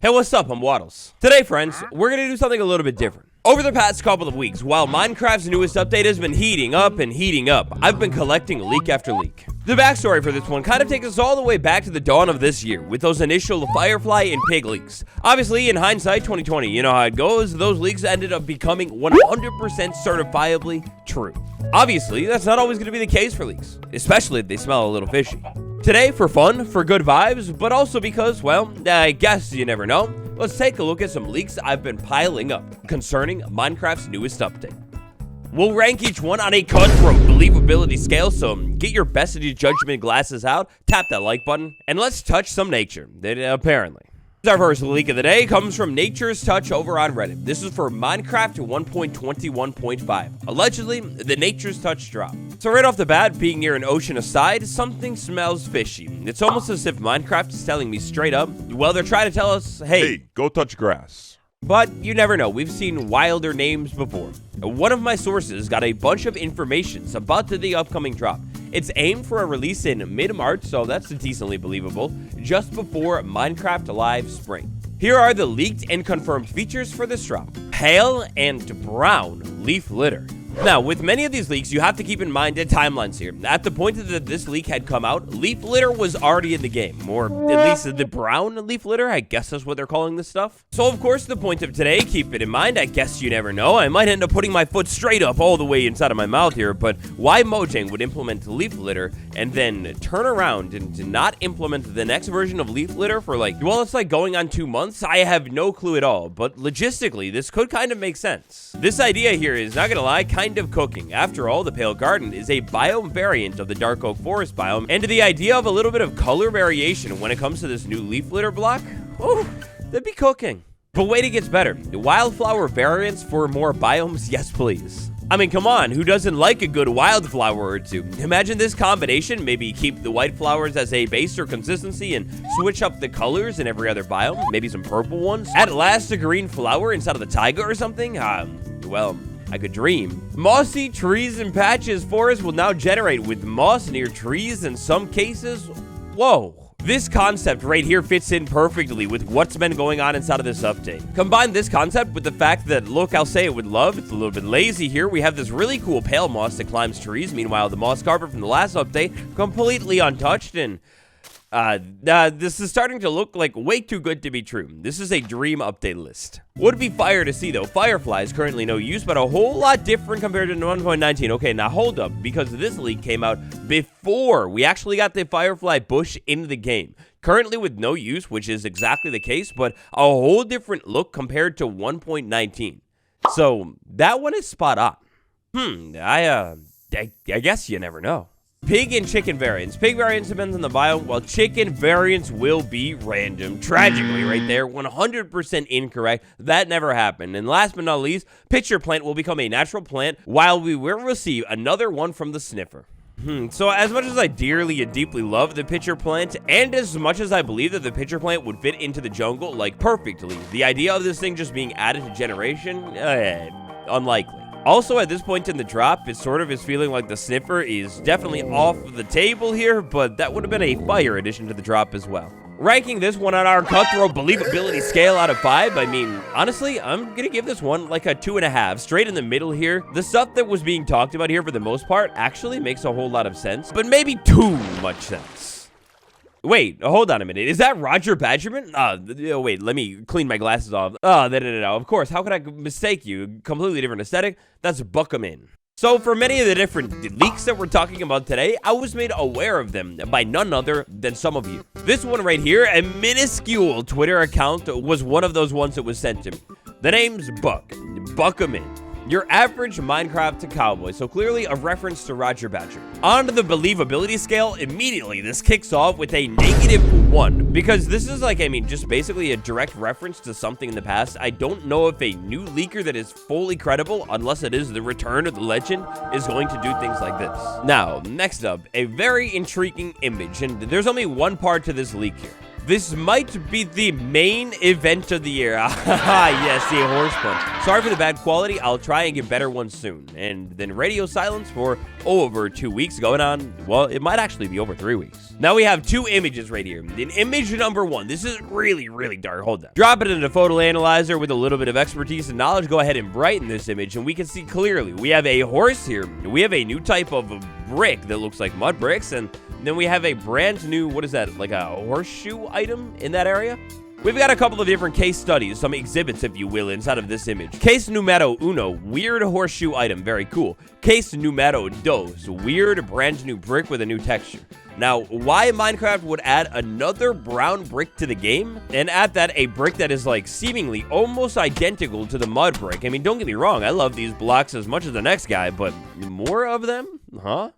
Hey, what's up? I'm Waddles. Today, friends, we're going to do something a little bit different. Over the past couple of weeks, while Minecraft's newest update has been heating up and heating up, I've been collecting leak after leak. The backstory for this one kind of takes us all the way back to the dawn of this year, with those initial Firefly and Pig leaks. Obviously, in hindsight, 2020, you know how it goes, those leaks ended up becoming 100% certifiably true. Obviously, that's not always going to be the case for leaks, especially if they smell a little fishy. Today, for fun, for good vibes, but also because, well, I guess you never know, let's take a look at some leaks I've been piling up concerning Minecraft's newest update. We'll rank each one on a cutthroat believability scale, so get your best of your judgment glasses out, tap that like button, and let's touch some nature, apparently. Our first leak of the day comes from Nature's Touch over on Reddit. This is for Minecraft 1.21.5. Allegedly, the Nature's Touch drop. So right off the bat, being near an ocean aside, something smells fishy. It's almost as if Minecraft is telling me straight up, well, they're trying to tell us, hey, go touch grass. But you never know, we've seen wilder names before. One of my sources got a bunch of information about the upcoming drop. It's aimed for a release in mid-March, so that's decently believable, just before Minecraft Live Spring. Here are the leaked and confirmed features for this drop. Pale and brown leaf litter. Now, with many of these leaks, you have to keep in mind the timelines here. At the point that this leak had come out, leaf litter was already in the game, or at least the brown leaf litter, I guess that's what they're calling this stuff. So, of course, the point of today, keep it in mind, I guess you never know, I might end up putting my foot straight up all the way inside of my mouth here, but why Mojang would implement leaf litter and then turn around and not implement the next version of leaf litter for well, it's like going on 2 months, I have no clue at all, but logistically, this could kind of make sense. This idea here is, not gonna lie, kind of cooking. After all, the Pale Garden is a biome variant of the Dark Oak Forest biome, and the idea of a little bit of color variation when it comes to this new leaf litter block, oh, that'd be cooking. But wait, it gets better. The wildflower variants for more biomes, yes please. I mean, come on, who doesn't like a good wildflower or two? Imagine this combination, maybe keep the white flowers as a base or consistency and switch up the colors in every other biome, maybe some purple ones. At last, a green flower inside of the taiga or something? Well, I could dream. Mossy trees and patches forest will now generate with moss near trees in some cases. Whoa. This concept right here fits in perfectly with what's been going on inside of this update. Combine this concept with the fact that, look, I'll say it with love, it's a little bit lazy here. We have this really cool pale moss that climbs trees. Meanwhile, the moss carpet from the last update, completely untouched, and this is starting to look like way too good to be true. This is a dream update list. Would be fire to see though. Firefly is currently no use, but a whole lot different compared to 1.19. Okay, now hold up, because this leak came out before we actually got the Firefly bush into the game. Currently with no use, which is exactly the case, but a whole different look compared to 1.19. So that one is spot on. I guess you never know. Pig and chicken variants. Pig variants depends on the biome, while chicken variants will be random. Tragically, right there, 100% incorrect. That never happened. And last but not least, pitcher plant will become a natural plant, while we will receive another one from the sniffer. So as much as I dearly and deeply love the pitcher plant, and as much as I believe that the pitcher plant would fit into the jungle, perfectly, the idea of this thing just being added to generation, unlikely. Also, at this point in the drop, it sort of is feeling like the sniffer is definitely off the table here, but that would have been a fire addition to the drop as well. Ranking this one on our cutthroat believability scale out of 5, I mean, honestly, I'm gonna give this one like a 2.5, straight in the middle here. The stuff that was being talked about here for the most part actually makes a whole lot of sense, but maybe too much sense. Wait, hold on a minute. Is that Roger Badgerman? Wait, let me clean my glasses off. No. Of course, how could I mistake you? Completely different aesthetic. That's Buckamin. So for many of the different leaks that we're talking about today, I was made aware of them by none other than some of you. This one right here, a minuscule Twitter account, was one of those ones that was sent to me. The name's Buckamin. Your average Minecraft cowboy, so clearly a reference to Roger Badger. On to the believability scale, immediately this kicks off with a -1, because this is just basically a direct reference to something in the past. I don't know if a new leaker that is fully credible, unless it is the return of the legend, is going to do things like this. Now, next up, a very intriguing image, and there's only one part to this leak here. This might be the main event of the year. Yes, the horse punch. Sorry for the bad quality. I'll try and get better ones soon. And then radio silence for over 2 weeks, going on, well, it might actually be over 3 weeks. Now we have 2 images right here. In image number 1, this is really, really dark. Hold on. Drop it in a photo analyzer with a little bit of expertise and knowledge. Go ahead and brighten this image, and we can see clearly. We have a horse here. We have a new type of brick that looks like mud bricks, and then we have a brand new, what is that, like a horseshoe item in that area? We've got a couple of different case studies, some exhibits, if you will, inside of this image. Case numero uno, weird horseshoe item, very cool. Case numero dos, weird brand new brick with a new texture. Now, why Minecraft would add another brown brick to the game, and add that a brick that is like seemingly almost identical to the mud brick? I mean, don't get me wrong, I love these blocks as much as the next guy, but more of them? Huh?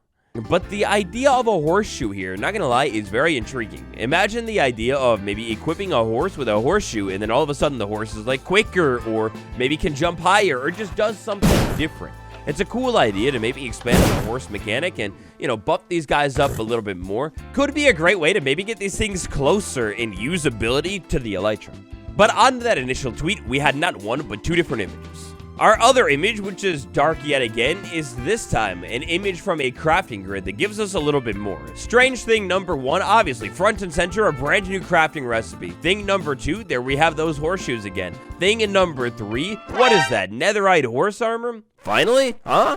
But the idea of a horseshoe here, not gonna lie, is very intriguing. Imagine the idea of maybe equipping a horse with a horseshoe, and then all of a sudden the horse is like quicker, or maybe can jump higher, or just does something different. It's a cool idea to maybe expand on the horse mechanic and, you know, buff these guys up a little bit more. Could be a great way to maybe get these things closer in usability to the Elytra. But on that initial tweet, we had not 1, but 2 different images. Our other image, which is dark yet again, is this time an image from a crafting grid that gives us a little bit more. Strange thing number 1, obviously, front and center, a brand new crafting recipe. Thing number 2, there we have those horseshoes again. Thing in number 3, what is that, netherite horse armor? Finally? Huh?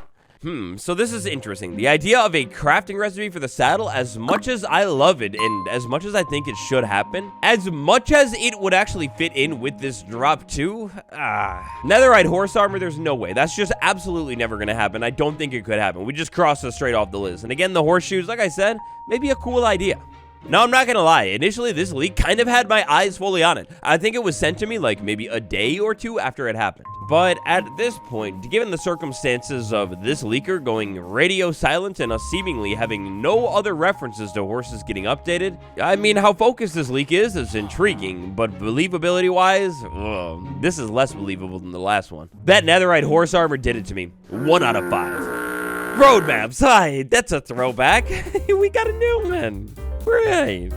So this is interesting. The idea of a crafting recipe for the saddle, as much as I love it, and as much as I think it should happen, as much as it would actually fit in with this drop too, netherite horse armor, there's no way. That's just absolutely never gonna happen. I don't think it could happen. We just crossed it straight off the list. And again, the horseshoes, like I said, maybe a cool idea. Now, I'm not gonna lie, initially this leak kind of had my eyes fully on it. I think it was sent to me like maybe a day or 2 after it happened. But at this point, given the circumstances of this leaker going radio silent and us seemingly having no other references to horses getting updated, I mean, how focused this leak is intriguing, but believability-wise, this is less believable than the last one. That netherite horse armor did it to me. 1 out of 5. Roadmaps, hi, that's a throwback. We got a new one. Right.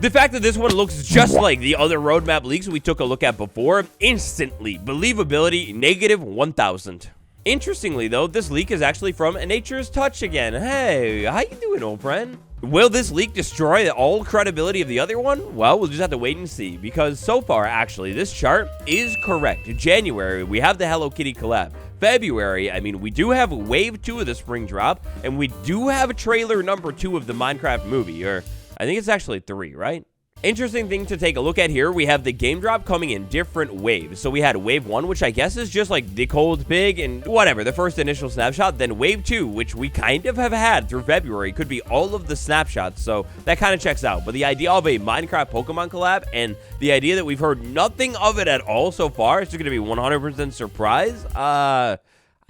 The fact that this one looks just like the other roadmap leaks we took a look at before, instantly, believability, -1000. Interestingly, though, this leak is actually from Nature's Touch again. Hey, how you doing, old friend? Will this leak destroy all credibility of the other one? Well, we'll just have to wait and see, because so far, actually, this chart is correct. January, we have the Hello Kitty collab. February, I mean, we do have Wave 2 of the spring drop, and we do have a trailer number 2 of the Minecraft movie, or I think it's actually 3, right? Interesting thing to take a look at here, we have the game drop coming in different waves. So we had wave 1, which I guess is just like the cold pig and whatever, the first initial snapshot. Then wave 2, which we kind of have had through February, could be all of the snapshots. So that kind of checks out. But the idea of a Minecraft Pokemon collab and the idea that we've heard nothing of it at all so far, it's going to be 100% surprise. I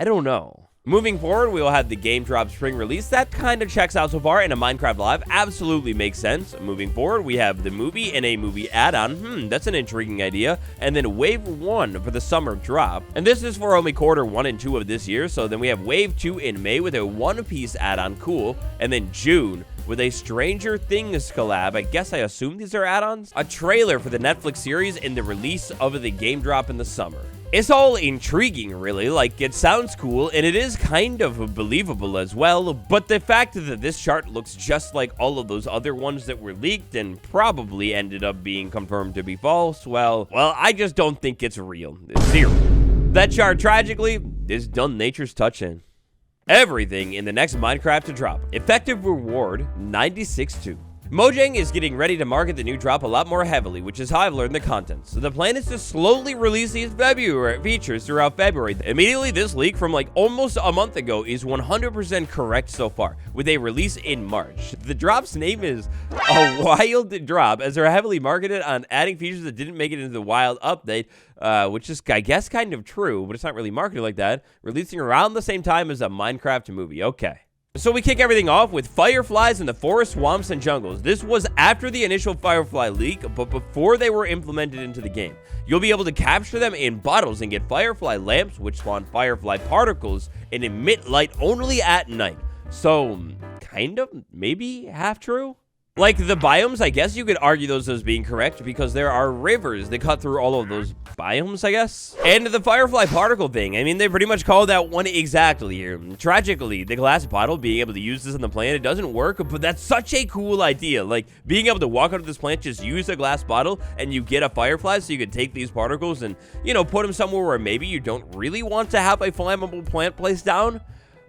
don't know. Moving forward, we will have the game drop spring release. That kind of checks out so far, and a Minecraft Live absolutely makes sense. Moving forward, we have the movie and a movie add-on. That's an intriguing idea. And then Wave 1 for the summer drop. And this is for only quarter 1 and 2 of this year. So then we have Wave 2 in May with a One Piece add-on, cool. And then June with a Stranger Things collab. I assume these are add-ons. A trailer for the Netflix series and the release of the game drop in the summer. It's all intriguing, really. Like, it sounds cool, and it is kind of believable as well, but the fact that this chart looks just like all of those other ones that were leaked and probably ended up being confirmed to be false, well, I just don't think it's real. It's 0. That chart, tragically, is done Nature's Touch in. Everything in the next Minecraft to drop. Effective reward, 96.2. Mojang is getting ready to market the new drop a lot more heavily, which is how I've learned the content. So the plan is to slowly release these February features throughout February. Immediately, this leak from like almost a month ago is 100% correct so far, with a release in March. The drop's name is a wild drop, as they're heavily marketed on adding features that didn't make it into the wild update, which is, I guess, kind of true, but it's not really marketed like that. Releasing around the same time as a Minecraft movie. Okay. So we kick everything off with fireflies in the forest, swamps, and jungles. This was after the initial firefly leak, but before they were implemented into the game. You'll be able to capture them in bottles and get firefly lamps, which spawn firefly particles and emit light only at night. So, kind of, maybe half true? Like, the biomes, I guess you could argue those as being correct because there are rivers that cut through all of those biomes, I guess. And the firefly particle thing, I mean, they pretty much called that one exactly here. Tragically, the glass bottle, being able to use this on the plant, it doesn't work, but that's such a cool idea. Like, being able to walk out of this plant, just use a glass bottle, and you get a firefly, so you can take these particles and, you know, put them somewhere where maybe you don't really want to have a flammable plant placed down.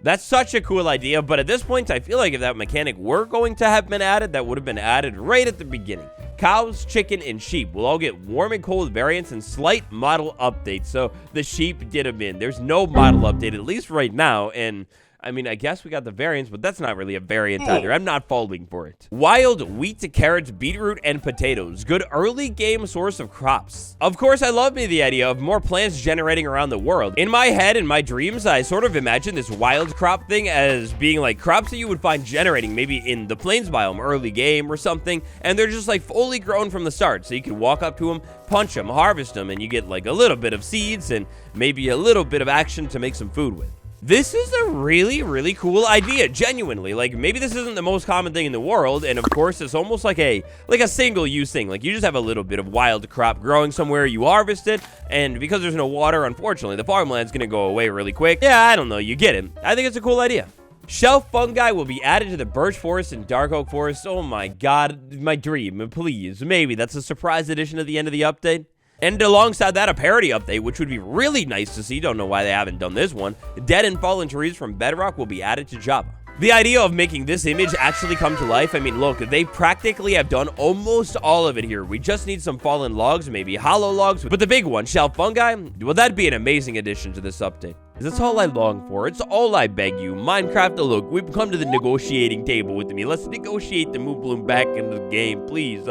That's such a cool idea, but at this point, I feel like if that mechanic were going to have been added, that would have been added right at the beginning. Cows, chicken, and sheep will all get warm and cold variants and slight model updates, so the sheep did them in. There's no model update, at least right now, and I mean, I guess we got the variants, but that's not really a variant either. I'm not falling for it. Wild wheat, carrots, beetroot, and potatoes. Good early game source of crops. Of course, I love me the idea of more plants generating around the world. In my head, in my dreams, I sort of imagine this wild crop thing as being like crops that you would find generating maybe in the plains biome, early game or something, and they're just like fully grown from the start. So you can walk up to them, punch them, harvest them, and you get like a little bit of seeds and maybe a little bit of action to make some food with. This is a really, really cool idea, genuinely. Like, maybe this isn't the most common thing in the world, and of course, it's almost like a single-use thing. Like, you just have a little bit of wild crop growing somewhere, you harvest it, and because there's no water, unfortunately, the farmland's gonna go away really quick. Yeah, I don't know, you get it. I think it's a cool idea. Shelf fungi will be added to the birch forest and dark oak forest. Oh my god, my dream, please. Maybe that's a surprise addition at the end of the update. And alongside that, a parody update, which would be really nice to see. Don't know why they haven't done this one. Dead and fallen trees from Bedrock will be added to Java. The idea of making this image actually come to life, I mean, look, they practically have done almost all of it here. We just need some fallen logs, maybe hollow logs, but the big one, shelf fungi, well, that'd be an amazing addition to this update. That's all I long for. It's all I beg you. Minecraft, look, we've come to the negotiating table with me. Let's negotiate the Moon Bloom back into the game, please.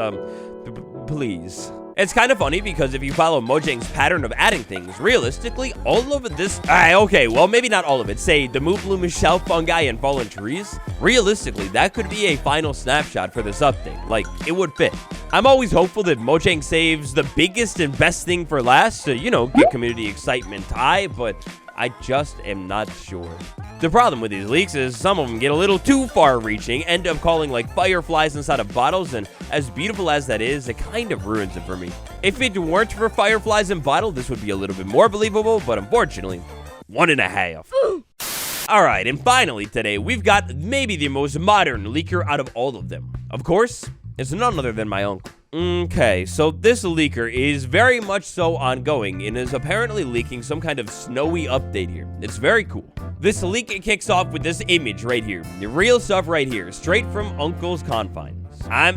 Please. It's kind of funny because if you follow Mojang's pattern of adding things, realistically, all of this... okay, well, maybe not all of it. Say, the Moon Bloom is shelf fungi and fallen trees. Realistically, that could be a final snapshot for this update. Like, it would fit. I'm always hopeful that Mojang saves the biggest and best thing for last to, you know, get community excitement high, but I just am not sure. The problem with these leaks is some of them get a little too far-reaching, end up calling like fireflies inside of bottles, and as beautiful as that is, it kind of ruins it for me. If it weren't for fireflies in bottle, this would be a little bit more believable, but unfortunately, 1.5. Alright, and finally today, we've got maybe the most modern leaker out of all of them. Of course, it's none other than my uncle. Okay, so this leaker is very much so ongoing and is apparently leaking some kind of snowy update here. It's very cool. This leak kicks off with this image right here. The real stuff right here, straight from Uncle's confines. I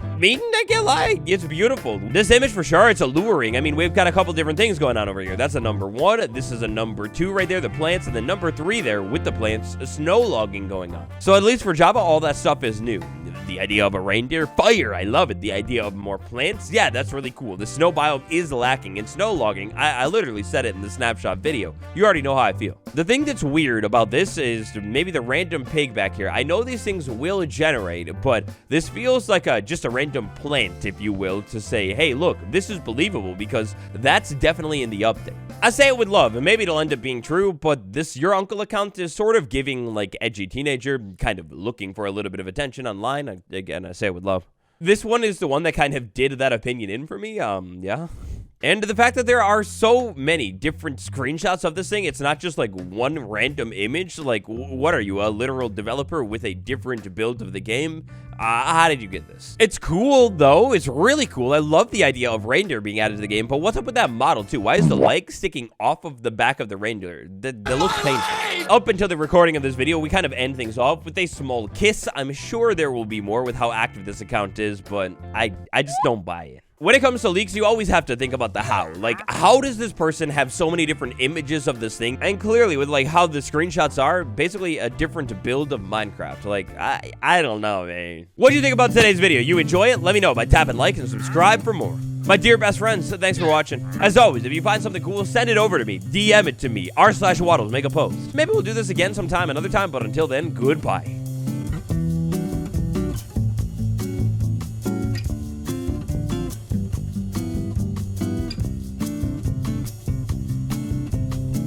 can't lie, it's beautiful. This image for sure, it's alluring. I mean, we've got a couple different things going on over here. That's a number 1. This is a number 2 right there, the plants, and then number 3 there with the plants, snow logging going on. So at least for Java, all that stuff is new. The idea of a reindeer fire, I love it. The idea of more plants, yeah, that's really cool. The snow biome is lacking in snow logging. I literally said it in the snapshot video. You already know how I feel. The thing that's weird about this is maybe the random pig back here. I know these things will generate, but this feels like just a random plant, if you will, to say, hey, look, this is believable because that's definitely in the update. I say it with love, and maybe it'll end up being true, but this Your Uncle account is sort of giving, like, edgy teenager, kind of looking for a little bit of attention online. Again, I say it with love. This one is the one that kind of did that opinion in for me, yeah. And the fact that there are so many different screenshots of this thing, it's not just like one random image. Like, what are you, a literal developer with a different build of the game? How did you get this? It's cool, though. It's really cool. I love the idea of reindeer being added to the game, but what's up with that model, too? Why is the leg sticking off of the back of the reindeer? That looks painful. Up until the recording of this video, we kind of end things off with a small kiss. I'm sure there will be more with how active this account is, but I just don't buy it. When it comes to leaks, you always have to think about the how. Like, how does this person have so many different images of this thing? And clearly, with, like, how the screenshots are, basically a different build of Minecraft. Like, I don't know, man. What do you think about today's video? You enjoy it? Let me know by tapping like and subscribe for more. My dear best friends, thanks for watching. As always, if you find something cool, send it over to me. DM it to me. r/waddles, make a post. Maybe we'll do this again sometime, another time, but until then, goodbye.